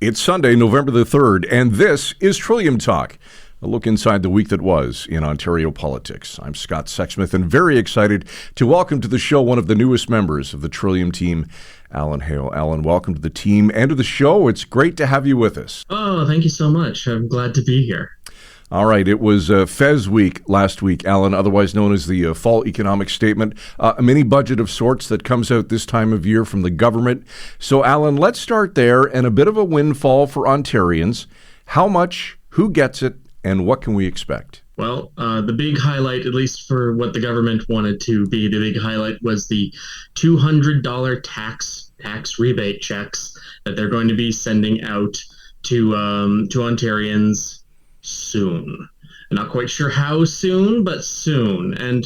It's Sunday, November the 3rd, and this is Trillium Talk, a look inside the week that was in Ontario politics. I'm Scott Sexsmith, and very excited to welcome to the show one of the newest members of the Trillium team, Alan Hale. Alan, welcome to the team and to the show. It's great to have you with us. Oh, thank you so much. I'm glad to be here. All right, it was Fez week last week, Alan, otherwise known as the Fall Economic Statement, a mini budget of sorts that comes out this time of year from the government. So, Alan, let's start there, and a bit of a windfall for Ontarians. How much, who gets it, and what can we expect? Well, the big highlight, at least for what the government wanted to be, the big highlight was the $200 tax rebate checks that they're going to be sending out to Ontarians soon. I'm not quite sure how soon, but soon. And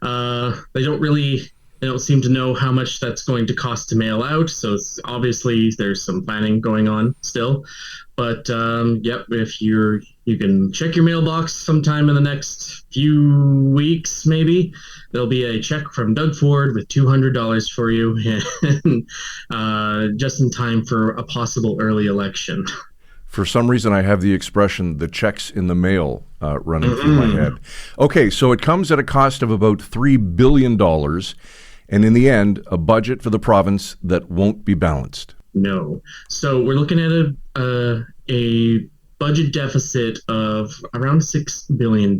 they don't seem to know how much that's going to cost to mail out. So it's obviously there's some planning going on still. But if you can check your mailbox sometime in the next few weeks, maybe there'll be a check from Doug Ford with $200 for you, and just in time for a possible early election. For some reason, I have the expression, the checks in the mail, running through my head. Okay, so it comes at a cost of about $3 billion, and in the end, a budget for the province that won't be balanced. No. So we're looking at a budget deficit of around $6 billion.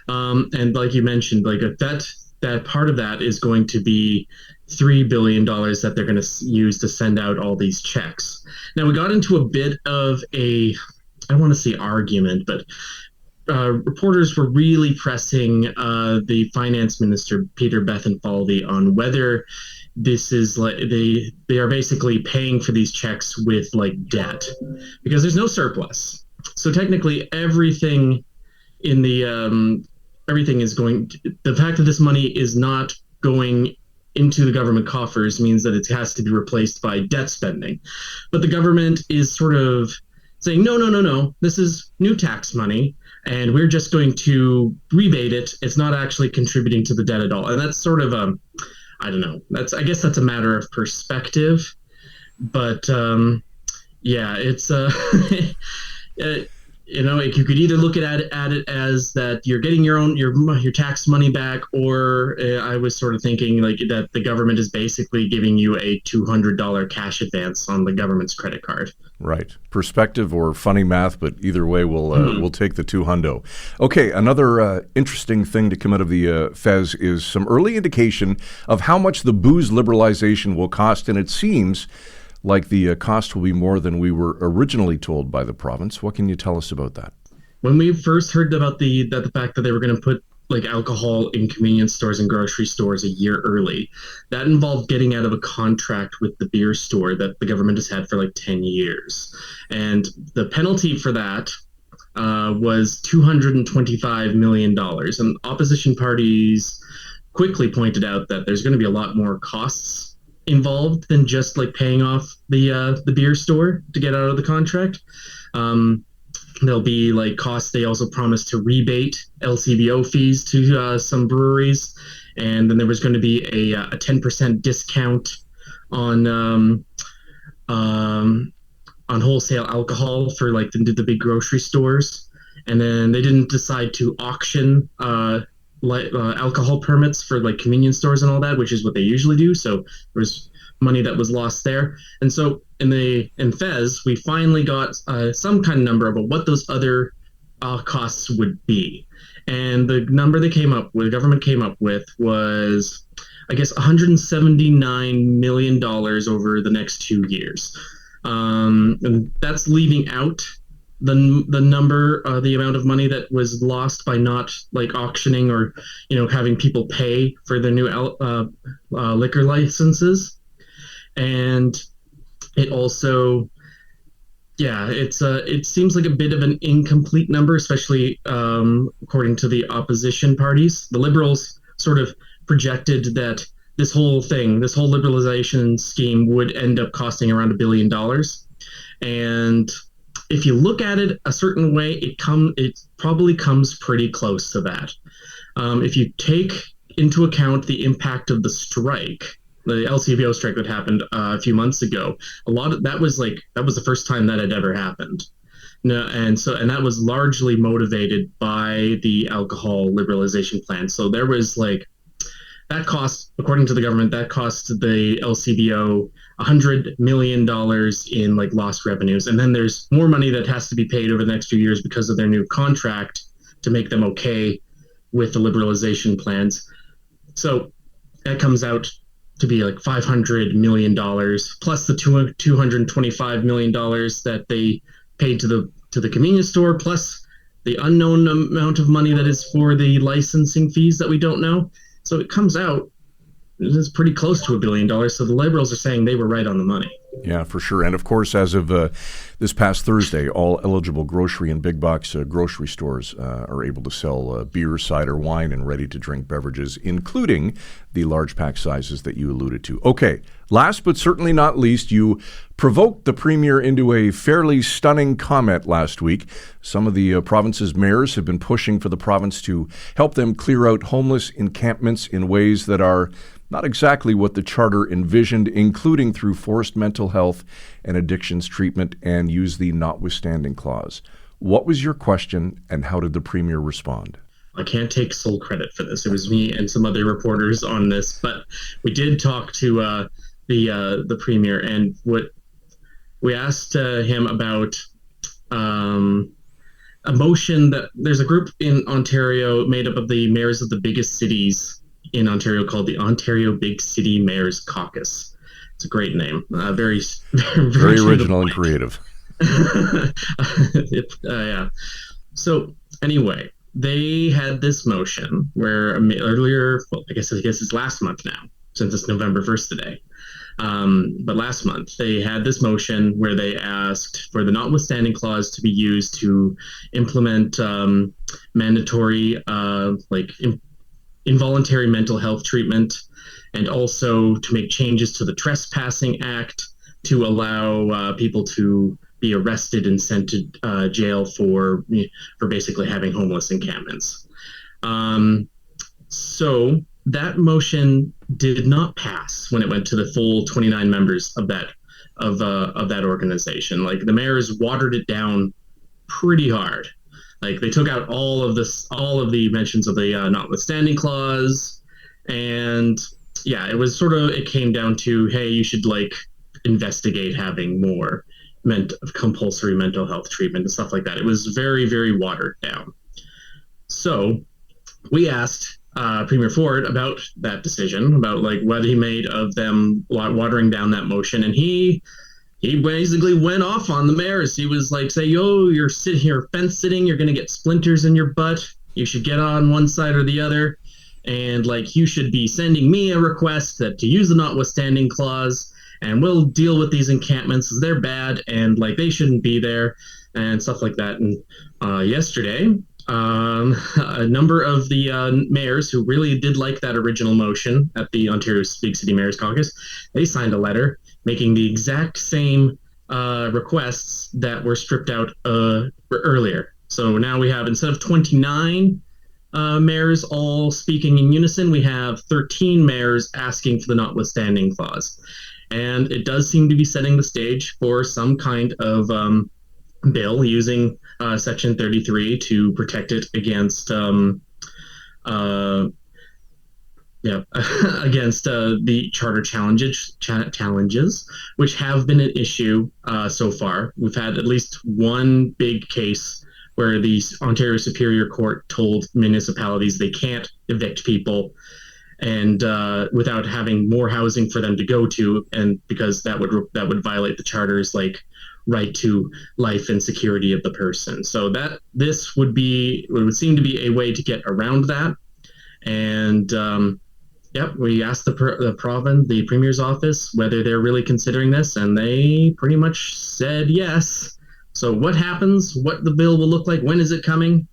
And like you mentioned, that part of that is going to be $3 billion that they're going to use to send out all these checks. Now, we got into a bit of I don't want to say argument, but reporters were really pressing the finance minister, Peter Bethlenfalvy, on whether this is like they are basically paying for these checks with like debt, because there's no surplus. So technically everything in the everything is going to, the fact that this money is not going into the government coffers means that it has to be replaced by debt spending. But the government is sort of saying, no, this is new tax money, and we're just going to rebate it. It's not actually contributing to the debt at all. And that's sort of, I don't know. I guess that's a matter of perspective. But it's you could either look at it as that you're getting your tax money back, or I was sort of thinking like that the government is basically giving you a $200 cash advance on the government's credit card. Right. Perspective or funny math, but either way, we'll take the $200. Okay, another interesting thing to come out of the Fez is some early indication of how much the booze liberalization will cost, and it seems like the cost will be more than we were originally told by the province. What can you tell us about that? When we first heard about the fact that they were going to put like alcohol in convenience stores and grocery stores a year early, that involved getting out of a contract with the beer store that the government has had for like 10 years. And the penalty for that was $225 million. And opposition parties quickly pointed out that there's going to be a lot more costs involved than just like paying off the beer store to get out of the contract. There'll be like costs. They also promised to rebate LCBO fees to some breweries, and then there was going to be a 10% discount on wholesale alcohol for like the big grocery stores. And then they didn't decide to auction alcohol permits for like convenience stores and all that, which is what they usually do. So there was money that was lost there. And so in Fez, we finally got some kind of number about what those other costs would be. And the number the government came up with was, I guess, $179 million over the next 2 years. And that's leaving out the number, the amount of money that was lost by not like auctioning or, having people pay for their new liquor licenses. And it also, it seems like a bit of an incomplete number, especially according to the opposition parties. The Liberals sort of projected that this whole liberalization scheme would end up costing around $1 billion. And if you look at it a certain way, it probably comes pretty close to that. If you take into account the impact of the strike, the LCBO strike that happened a few months ago, a lot of that was the first time that had ever happened. No, and that was largely motivated by the alcohol liberalization plan. So there was that cost, according to the government, that cost the LCBO $100 million in lost revenues, and then there's more money that has to be paid over the next few years because of their new contract to make them okay with the liberalization plans. So that comes out to be $500 million plus the $225 million that they paid to the convenience store, plus the unknown amount of money that is for the licensing fees that we don't know. So it comes out, it's pretty close to $1 billion. So the Liberals are saying they were right on the money. Yeah, for sure. And of course, as of this past Thursday, all eligible grocery and big box grocery stores are able to sell beer, cider, wine, and ready-to-drink beverages, including the large pack sizes that you alluded to. Okay, last but certainly not least, you provoked the Premier into a fairly stunning comment last week. Some of the province's mayors have been pushing for the province to help them clear out homeless encampments in ways that are not exactly what the charter envisioned, including through forced mental health and addictions treatment, and use the notwithstanding clause. What was your question, and how did the Premier respond? I can't take sole credit for this. It was me and some other reporters on this, but we did talk to the Premier, and what we asked him about a motion that there's a group in Ontario made up of the mayors of the biggest cities in Ontario called the Ontario Big City Mayors Caucus. It's a great name. Very original and creative. Yeah. So anyway, they had this motion where earlier, well, I guess it's last month now, since it's November 1st today. But last month, they had this motion where they asked for the notwithstanding clause to be used to implement mandatory involuntary mental health treatment, and also to make changes to the Trespassing Act to allow people to be arrested and sent to jail for basically having homeless encampments. So that motion did not pass when it went to the full 29 members of that organization. The mayors watered it down pretty hard. They took out all of the mentions of the notwithstanding clause, and yeah, it came down to, hey, you should investigate having more compulsory mental health treatment and stuff like that. It was very, very watered down. So we asked Premier Ford about that decision, about what he made of them watering down that motion, and he basically went off on the mayors. He was say, yo, you're sitting here fence sitting, you're going to get splinters in your butt. You should get on one side or the other. And you should be sending me a request to use the notwithstanding clause, and we'll deal with these encampments. They're bad, and they shouldn't be there, and stuff like that. And yesterday, a number of the mayors who really did like that original motion at the Ontario Big City Mayors Caucus, they signed a letter making the exact same requests that were stripped out earlier. So now we have, instead of 29 mayors all speaking in unison, we have 13 mayors asking for the notwithstanding clause. And it does seem to be setting the stage for some kind of bill using Section 33 to protect it against against the charter challenges, which have been an issue so far. We've had at least one big case where the Ontario Superior Court told municipalities they can't evict people and without having more housing for them to go to, and because that would violate the charter's right to life and security of the person. So that this would seem to be a way to get around that. And we asked the Premier's office whether they're really considering this, and they pretty much said yes. So what happens, what the bill will look like, when is it coming?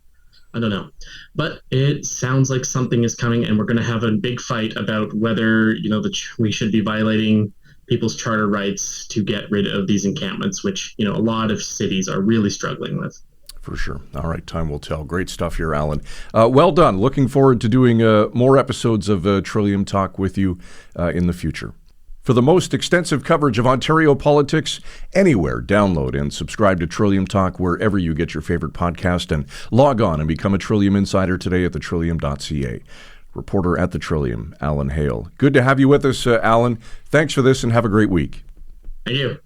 I don't know. But it sounds like something is coming, and we're going to have a big fight about whether, we should be violating people's charter rights to get rid of these encampments, which, a lot of cities are really struggling with. For sure. All right, time will tell. Great stuff here, Alan. Well done. Looking forward to doing more episodes of Trillium Talk with you in the future. For the most extensive coverage of Ontario politics anywhere, download and subscribe to Trillium Talk wherever you get your favorite podcast, and log on and become a Trillium Insider today at thetrillium.ca. Reporter at the Trillium, Alan Hale. Good to have you with us, Alan. Thanks for this and have a great week. Thank you.